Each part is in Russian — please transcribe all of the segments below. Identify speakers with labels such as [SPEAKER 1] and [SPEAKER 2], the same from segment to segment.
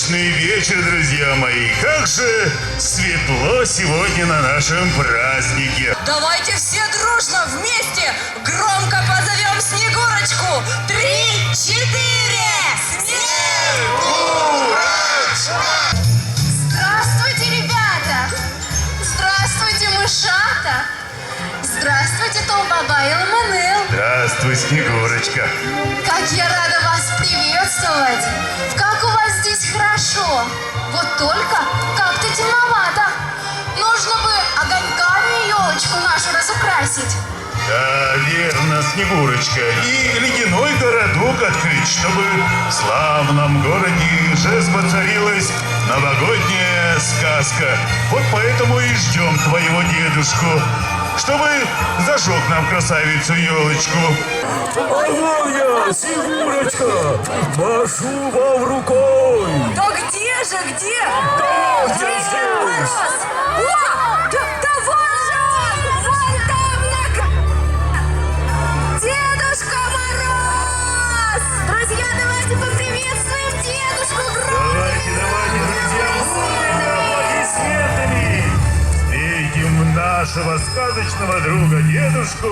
[SPEAKER 1] солнечный вечер, друзья мои. Как же светло сегодня на нашем празднике.
[SPEAKER 2] Давайте все дружно вместе громко позовем Снегурочку. 3, 4. Снегурочка!
[SPEAKER 3] Здравствуйте, ребята! Здравствуйте, мышата! Здравствуйте, Том-Баба и Ломанел!
[SPEAKER 1] Здравствуй, Снегурочка.
[SPEAKER 3] Как я рада вас приветствовать! Как у вас здесь хорошо! Вот только как-то темновато. Нужно бы огоньками елочку нашу разукрасить.
[SPEAKER 1] Да, верно, Снегурочка. И ледяной городок открыть, чтобы в славном городе же воцарилась новогодняя сказка. Вот поэтому и ждем твоего дедушку, чтобы зажег нам красавицу елочку.
[SPEAKER 4] А вон я, Снегурочка, машу вам рукой.
[SPEAKER 2] Да где же, где?
[SPEAKER 4] Да,
[SPEAKER 2] Дед
[SPEAKER 4] здесь.
[SPEAKER 2] Мороз! О, да вон же он! Вон там Дедушка Мороз! Друзья, давайте поприветствуем Дедушку громко!
[SPEAKER 1] Давайте, друзья, аплодисментами встретим нашего сказочного друга Дедушку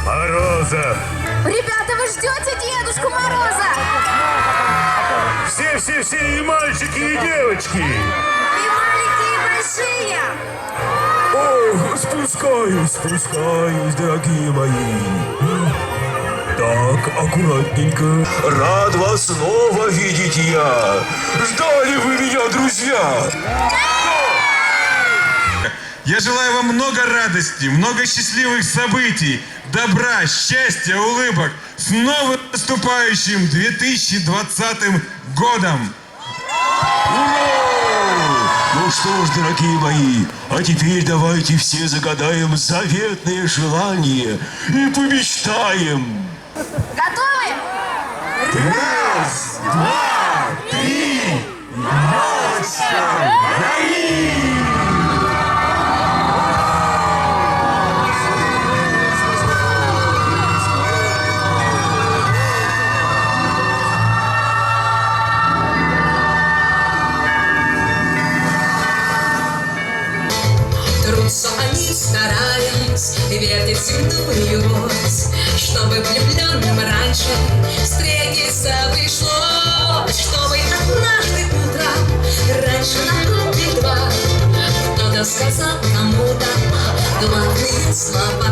[SPEAKER 1] Мороза.
[SPEAKER 3] Ребята, вы ждете Дедушку Мороза?
[SPEAKER 1] Все, и мальчики, и девочки.
[SPEAKER 3] И маленькие, и большие.
[SPEAKER 4] Ох, спускаюсь, дорогие мои. Так, аккуратненько. Рад вас снова видеть я. Ждали вы меня, друзья?
[SPEAKER 5] Я желаю вам много радости, много счастливых событий, добра, счастья, улыбок. С новым наступающим 2020 годом!
[SPEAKER 4] Ну что ж, дорогие мои, а теперь давайте все загадаем заветные желания и помечтаем.
[SPEAKER 3] Готовы?
[SPEAKER 4] Раз, два, три, Елочка, гори!
[SPEAKER 2] Трутся они, стараясь, вертят земную ось, чтобы влюбленным раньше встретиться пришлось, чтобы однажды утром, раньше на год два, кто-то сказал кому-то главные слова.